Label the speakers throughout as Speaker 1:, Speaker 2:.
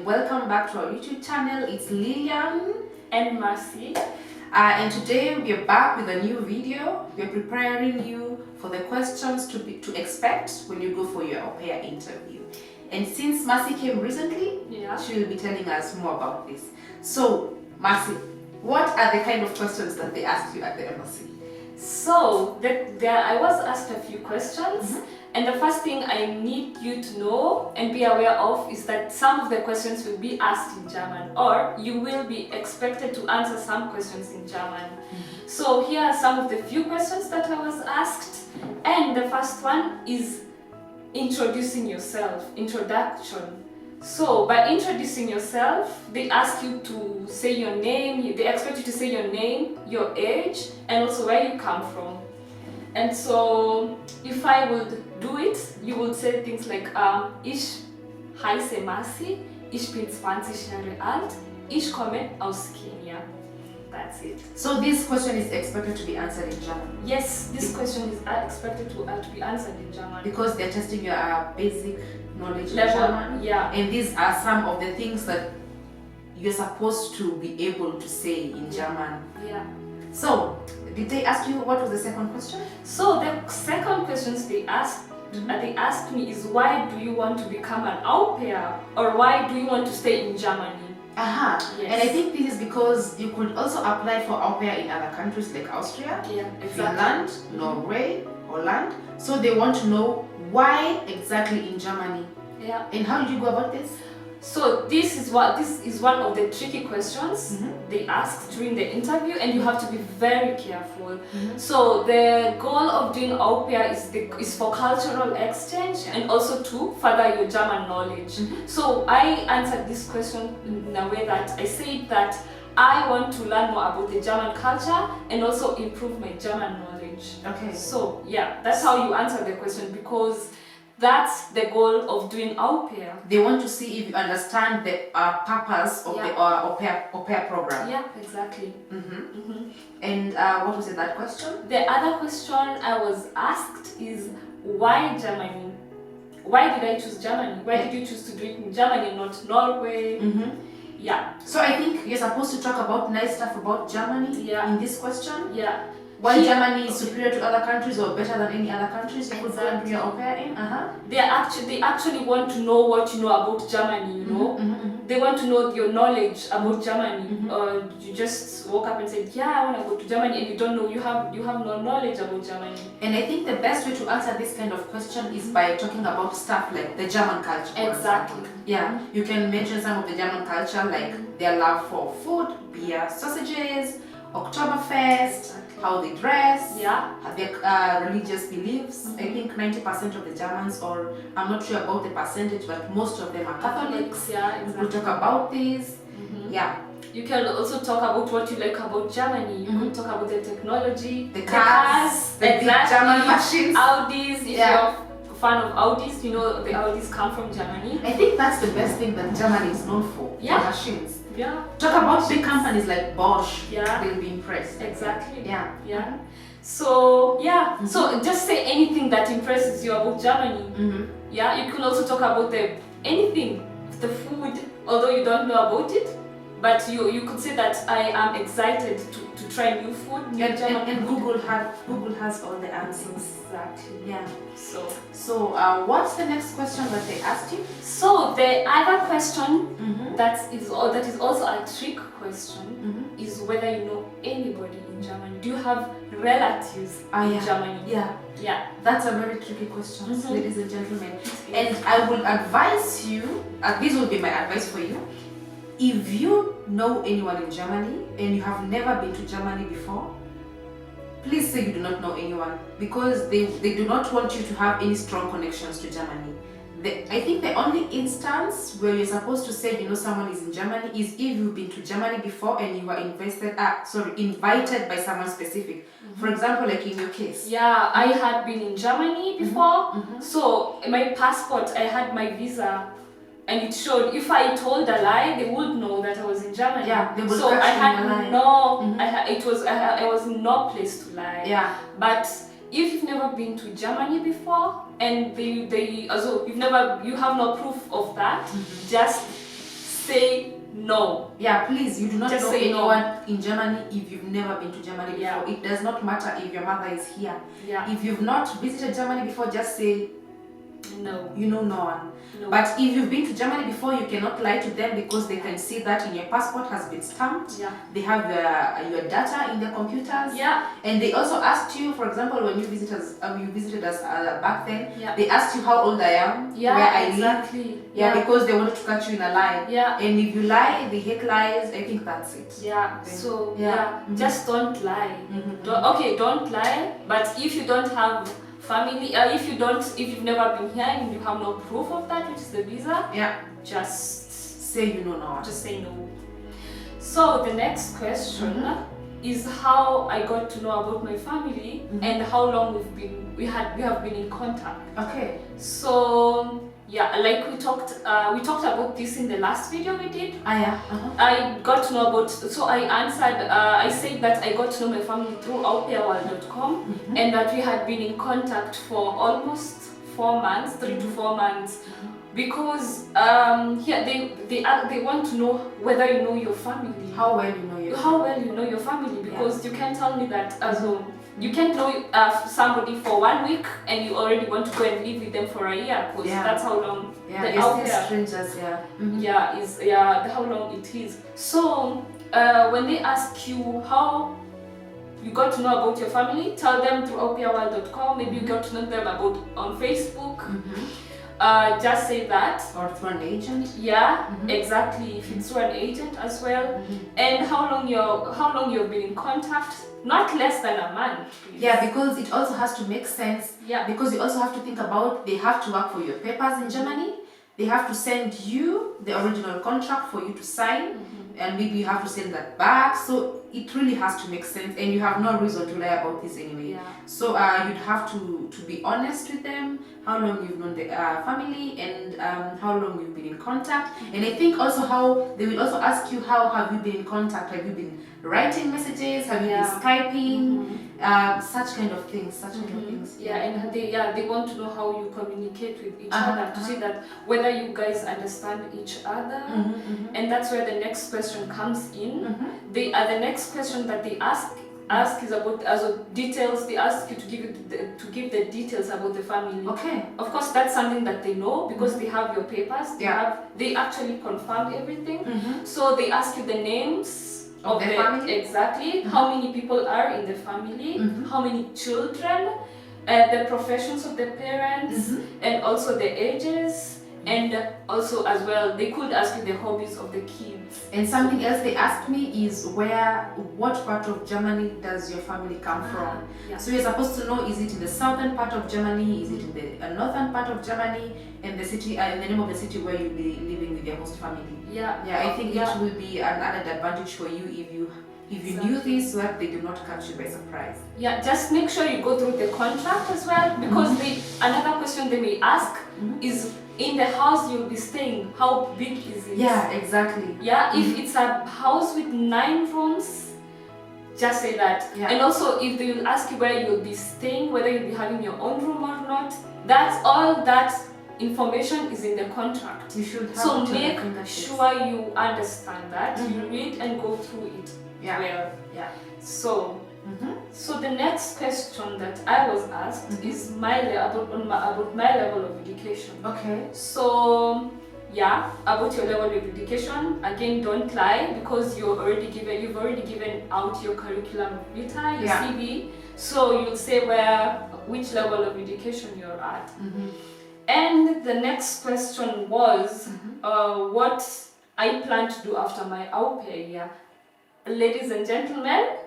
Speaker 1: welcome back to our YouTube channel. It's Lillian
Speaker 2: and Mercy.
Speaker 1: And today we are back with a new video. We are preparing you for the questions to expect when you go for your au pair interview. And since Mercy came recently, she will be telling us more about this. So, Mercy, what are the kind of questions that they asked you at the embassy?
Speaker 2: So, I was asked a few questions. And the first thing I need you to know and be aware of is that some of the questions will be asked in German, or you will be expected to answer some questions in German. So here are some of the few questions that I was asked. And the first one is introducing yourself, introduction. So by introducing yourself, they ask you to say your name, they expect you to say your name, your age, and also where you come from. And so, if I would do it, you would say things like, ich heiße Mercy, ich bin 20 Jahre alt, ich komme aus Kenia. That's it.
Speaker 1: So this question is expected to be answered in German?
Speaker 2: Yes, this question is expected to be answered in German.
Speaker 1: Because they're testing your basic knowledge in
Speaker 2: level,
Speaker 1: German?
Speaker 2: Yeah.
Speaker 1: And these are some of the things that you're supposed to be able to say in German.
Speaker 2: Yeah.
Speaker 1: So, did they ask you what was the second question?
Speaker 2: So the second questions they asked me is, why do you want to become an au pair, or why do you want to stay in Germany?
Speaker 1: Yes. And I think this is because you could also apply for au pair in other countries like Austria, Finland, Norway, Holland. So they want to know why exactly in Germany.
Speaker 2: Yeah.
Speaker 1: And how did you go about this?
Speaker 2: So this is one of the tricky questions they asked during the interview, and you have to be very careful. So the goal of doing au pair is for cultural exchange and also to further your German knowledge. So I answered this question in a way that I said that I want to learn more about the German culture and also improve my German knowledge.
Speaker 1: Okay.
Speaker 2: So yeah, that's how you answer the question, because that's the goal of doing au pair.
Speaker 1: They want to see if you understand the purpose of the au pair program.
Speaker 2: Yeah, exactly.
Speaker 1: And what was that question?
Speaker 2: The other question I was asked is, why Germany? Why did I choose Germany? Why did you choose to do it in Germany, not Norway? Yeah.
Speaker 1: So I think you're supposed to talk about nice stuff about Germany in this question.
Speaker 2: Yeah.
Speaker 1: Why Germany is superior to other countries or better than any other countries you could go and do your au pair in?
Speaker 2: They actually want to know what you know about Germany, you know? They want to know your knowledge about Germany. You just woke up and said, yeah, I want to go to Germany, and you don't know, you have no knowledge about Germany.
Speaker 1: And I think the best way to answer this kind of question is by talking about stuff like the German culture.
Speaker 2: Exactly.
Speaker 1: Yeah, you can mention some of the German culture, like their love for food, beer, sausages, Oktoberfest, how they dress, their religious beliefs. I think 90% of the Germans, or I'm not sure about the percentage, but most of them are Catholics.
Speaker 2: Yeah, exactly.
Speaker 1: We'll talk about this. Yeah.
Speaker 2: You can also talk about what you like about Germany. You can talk about the technology,
Speaker 1: the cars, the big German machines.
Speaker 2: Audis, if you're a fan of Audis, you know the Audis come from Germany.
Speaker 1: I think that's the best thing that Germany is known for, the machines.
Speaker 2: Yeah.
Speaker 1: Talk about big companies like Bosch.
Speaker 2: Yeah.
Speaker 1: They'll be impressed.
Speaker 2: Exactly.
Speaker 1: Yeah.
Speaker 2: Yeah. So so just say anything that impresses you about Germany. Yeah. You can also talk about anything, the food, although you don't know about it, but you could say that I am excited to try new food.
Speaker 1: And Google has all the answers.
Speaker 2: Exactly.
Speaker 1: Yeah.
Speaker 2: So
Speaker 1: what's the next question that they asked you?
Speaker 2: So the other question that is also a trick question is whether you know anybody in Germany. Do you have relatives in Germany?
Speaker 1: Yeah. That's a very tricky question, ladies and gentlemen. And I will advise you, this will be my advice for you. If you know anyone in Germany and you have never been to Germany before, please say you do not know anyone, because they do not want you to have any strong connections to Germany. I think the only instance where you're supposed to say you know someone is in Germany is if you've been to Germany before and you were invited by someone specific. For example, like in your case.
Speaker 2: Yeah, I had been in Germany before. So my passport, I had my visa, and it showed. If I told a lie, they would know that I was in Germany.
Speaker 1: Yeah, they would.
Speaker 2: So I had no. I was in no place to lie.
Speaker 1: Yeah.
Speaker 2: But if you've never been to Germany before and you have no proof of that, just say no.
Speaker 1: Yeah, please, you do not
Speaker 2: Just
Speaker 1: know
Speaker 2: say no.
Speaker 1: anyone in Germany if you've never been to Germany
Speaker 2: Yeah.
Speaker 1: before. It does not matter if your mother is here.
Speaker 2: Yeah.
Speaker 1: If you've not visited Germany before, just say
Speaker 2: No.
Speaker 1: you know no one.
Speaker 2: No.
Speaker 1: But if you've been to Germany before, you cannot lie to them because they can see that in your passport has been stamped.
Speaker 2: Yeah.
Speaker 1: They have your data in their computers.
Speaker 2: Yeah.
Speaker 1: And they also asked you, for example, when you visited us back then,
Speaker 2: Yeah.
Speaker 1: they asked you how old I am,
Speaker 2: Yeah,
Speaker 1: where I
Speaker 2: exactly.
Speaker 1: live. Yeah, because they wanted to catch you in a lie.
Speaker 2: Yeah.
Speaker 1: And if you lie, they hate lies. I think that's it.
Speaker 2: Yeah.
Speaker 1: Okay.
Speaker 2: So
Speaker 1: Yeah.
Speaker 2: just don't lie.
Speaker 1: Mhm.
Speaker 2: Don't lie. But if you don't have family, if you've never been here and you have no proof of that, which is the visa,
Speaker 1: Yeah.
Speaker 2: just
Speaker 1: Say you know no one.
Speaker 2: just say no. So the next question is how I got to know about my family and how long we have been in contact.
Speaker 1: Okay.
Speaker 2: So yeah, like we talked about this in the last video we did.
Speaker 1: Yeah.
Speaker 2: I got to know about, so I answered, I said that I got to know my family through Aupair.com and that we had been in contact for almost 4 months, 3 to 4 months, because here they want to know whether you know your family.
Speaker 1: How well you know your
Speaker 2: family, because you can't tell me that you can't know somebody for 1 week and you already want to go and live with them for a year, because that's how long
Speaker 1: Yeah,
Speaker 2: the Aupair,
Speaker 1: strangers, yeah.
Speaker 2: how long it is. So when they ask you how you got to know about your family, tell them through Aupair.com. Maybe you got to know them on Facebook. Just say that.
Speaker 1: Or through an agent.
Speaker 2: Yeah, exactly. If it's through an agent as well. And how long you've been in contact. Not less than a month. Please.
Speaker 1: Yeah, because it also has to make sense.
Speaker 2: Yeah.
Speaker 1: Because you also have to think about, they have to work for your papers in Germany. They have to send you the original contract for you to sign. And maybe you have to send that back. So it really has to make sense. And you have no reason to lie about this anyway.
Speaker 2: Yeah.
Speaker 1: So you'd have to be honest with them, how long you've known the family and how long you've been in contact. And I think also how they will also ask you, how have you been in contact? Have you been writing messages? Have you been Skyping? Such kind of things.
Speaker 2: Yeah, and they want to know how you communicate with each other, to see that whether you guys understand each other. And that's where the next question comes in. The next question that they ask is about details. They ask you to give the details about the family.
Speaker 1: Okay.
Speaker 2: Of course, that's something that they know because they have your papers. They actually confirmed everything. So they ask you the names of the
Speaker 1: family.
Speaker 2: Exactly. How many people are in the family? How many children? The professions of the parents, and also the ages. And also as well, they could ask you the hobbies of the kids.
Speaker 1: And something else they asked me is what part of Germany does your family come from?
Speaker 2: Yeah.
Speaker 1: So you're supposed to know, is it in the southern part of Germany, is it in the northern part of Germany, and the city, and the name of the city where you'll be living with your host family.
Speaker 2: Yeah.
Speaker 1: I think it will be an added advantage for you if you knew this, so that they do not catch you by surprise.
Speaker 2: Yeah, just make sure you go through the contract as well, because another question they may ask is, in the house you'll be staying, how big is it?
Speaker 1: Yeah, exactly.
Speaker 2: Yeah, if it's a house with 9 rooms, just say that.
Speaker 1: Yeah.
Speaker 2: And also if they will ask you where you'll be staying, whether you'll be having your own room or not, that's all that information is in the contract.
Speaker 1: You should have
Speaker 2: so make sure you understand that, you read and go through it.
Speaker 1: Yeah.
Speaker 2: Well,
Speaker 1: yeah.
Speaker 2: So the next question that I was asked is about my level of education.
Speaker 1: Okay.
Speaker 2: So yeah, about your level of education, again, don't lie, because you've already given out your curriculum vitae, your CV. So you'll say which level of education you're at. And the next question was what I plan to do after my au pair year. Ladies and gentlemen,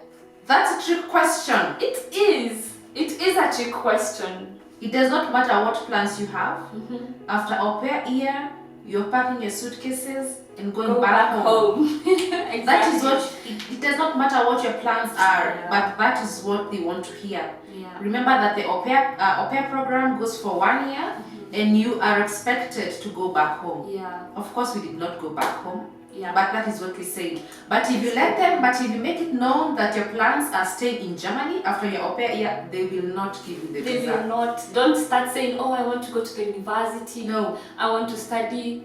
Speaker 1: that's a trick question.
Speaker 2: It is a trick question.
Speaker 1: It does not matter what plans you have. After au pair year, you're packing your suitcases and going back home.
Speaker 2: Exactly.
Speaker 1: That is what, it does not matter what your plans are, but that is what they want to hear. Remember that the au pair program goes for 1 year and you are expected to go back home. Of course, we did not go back home. But that is what we say. But if you make it known that your plans are staying in Germany after your au pair year, they will not give you the visa.
Speaker 2: They will not. Don't start saying, oh, I want to go to the university.
Speaker 1: No.
Speaker 2: I want to study.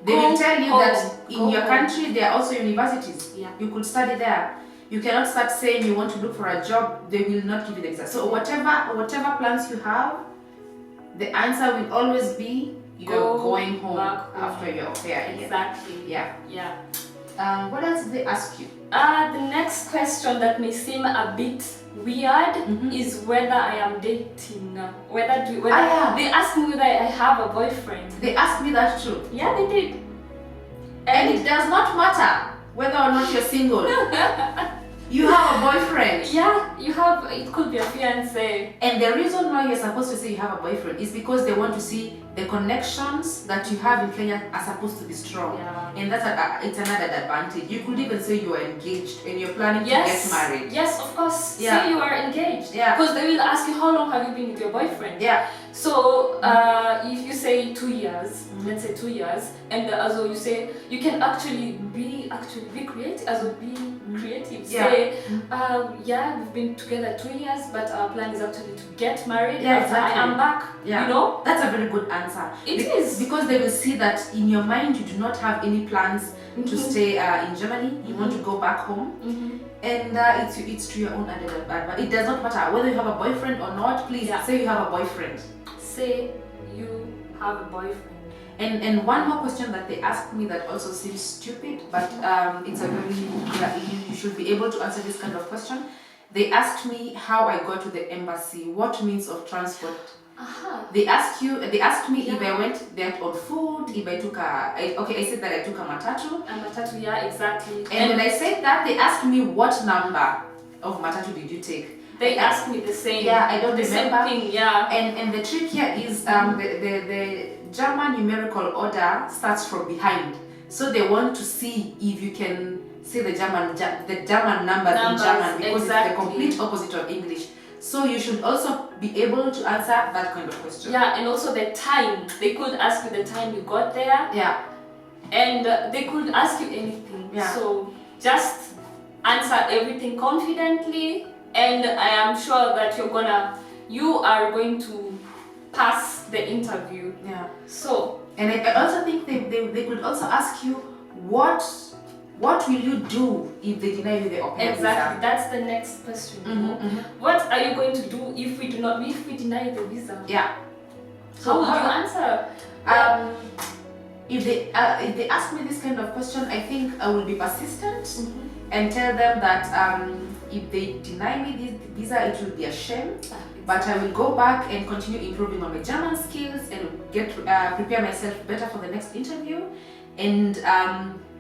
Speaker 1: They will tell you that in
Speaker 2: Go
Speaker 1: your
Speaker 2: home.
Speaker 1: country there are also universities.
Speaker 2: Yeah.
Speaker 1: You could study there. You cannot start saying you want to look for a job. They will not give you the exam. So whatever plans you have, the answer will always be you're going home after your au pair year.
Speaker 2: Exactly.
Speaker 1: Yeah.
Speaker 2: Yeah.
Speaker 1: What else did they ask you?
Speaker 2: The next question that may seem a bit weird is whether I am dating. They asked me whether I have a boyfriend.
Speaker 1: They asked me that too.
Speaker 2: Yeah, they did.
Speaker 1: And it does not matter whether or not you're single. You have a boyfriend.
Speaker 2: Yeah, you have. It could be a fiance.
Speaker 1: And the reason why you're supposed to say you have a boyfriend is because they want to see the connections that you have in Kenya are supposed to be strong.
Speaker 2: Yeah.
Speaker 1: And that's it's another advantage. You could even say you are engaged and you're planning to get married.
Speaker 2: Yes, of course.
Speaker 1: Yeah.
Speaker 2: Say you are engaged.
Speaker 1: Yeah.
Speaker 2: Because they will ask you how long have you been with your boyfriend.
Speaker 1: Yeah.
Speaker 2: So if you say 2 years, let's say 2 years, and also you say you can actually be creative, creative.
Speaker 1: Yeah.
Speaker 2: Say, we've been together 2 years, but our plan is actually to get married.
Speaker 1: Yeah,
Speaker 2: after
Speaker 1: exactly.
Speaker 2: I am back.
Speaker 1: Yeah.
Speaker 2: You know,
Speaker 1: that's a very good answer.
Speaker 2: It is
Speaker 1: because they will see that in your mind you do not have any plans to stay in Germany. You want to go back home. And it's to your own advantage. It does not matter whether you have a boyfriend or not. Please say you have a boyfriend.
Speaker 2: Say you have a boyfriend.
Speaker 1: And one more question that they asked me that also seems stupid, but it's a very you should be able to answer this kind of question. They asked me how I got to the embassy. What means of transport? They asked me if I went there on foot, if I took I said that I took a matatu.
Speaker 2: A matatu, yeah, exactly.
Speaker 1: And when I said that, they asked me what number of matatu did you take?
Speaker 2: They asked me the same.
Speaker 1: Yeah, I don't
Speaker 2: the
Speaker 1: remember.
Speaker 2: Same thing, yeah.
Speaker 1: And the trick here is the German numerical order starts from behind. So they want to see if you can say the German numbers in German, because it's the complete opposite of English. So you should also be able to answer that kind of question.
Speaker 2: Yeah, and also the time. They could ask you the time you got there.
Speaker 1: Yeah.
Speaker 2: And they could ask you anything.
Speaker 1: Yeah.
Speaker 2: So just answer everything confidently, and I am sure that you are going to pass the interview.
Speaker 1: Yeah.
Speaker 2: So.
Speaker 1: And I also think they could also ask you what will you do if they deny you the au pair
Speaker 2: Exactly,
Speaker 1: visa?
Speaker 2: that's the next question. What are you going to do if we deny the visa?
Speaker 1: Yeah.
Speaker 2: So how would you answer?
Speaker 1: If they ask me this kind of question, I think I will be persistent and tell them that if they deny me this visa, it will be a shame. But I will go back and continue improving on my German skills and prepare myself better for the next interview, and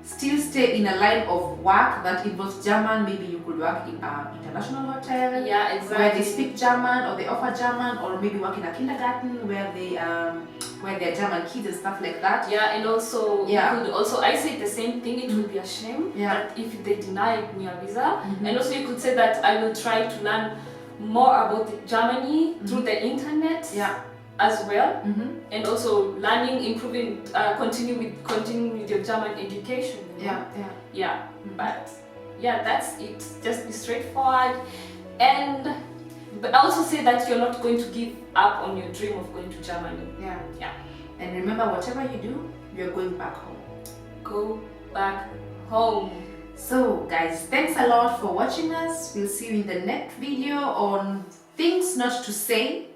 Speaker 1: still stay in a line of work that involves German. Maybe you could work in an international hotel,
Speaker 2: yeah, exactly,
Speaker 1: where they speak German or they offer German, or maybe work in a kindergarten where they're German kids and stuff like that.
Speaker 2: Yeah, and also you could also, I say the same thing. It would be a shame that if they deny me a visa, and also you could say that I will try to learn more about Germany through the internet. Yeah. As well, and also learning, improving, continuing with your German education. You know? But that's it. Just be straightforward, but also say that you're not going to give up on your dream of going to Germany. Yeah.
Speaker 1: And remember, whatever you do, you're going back home.
Speaker 2: Go back home. So
Speaker 1: guys, thanks a lot for watching us. We'll see you in the next video on things not to say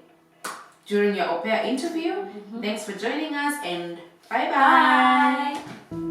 Speaker 1: during your au pair interview. Thanks for joining us, and bye-bye.
Speaker 2: Bye.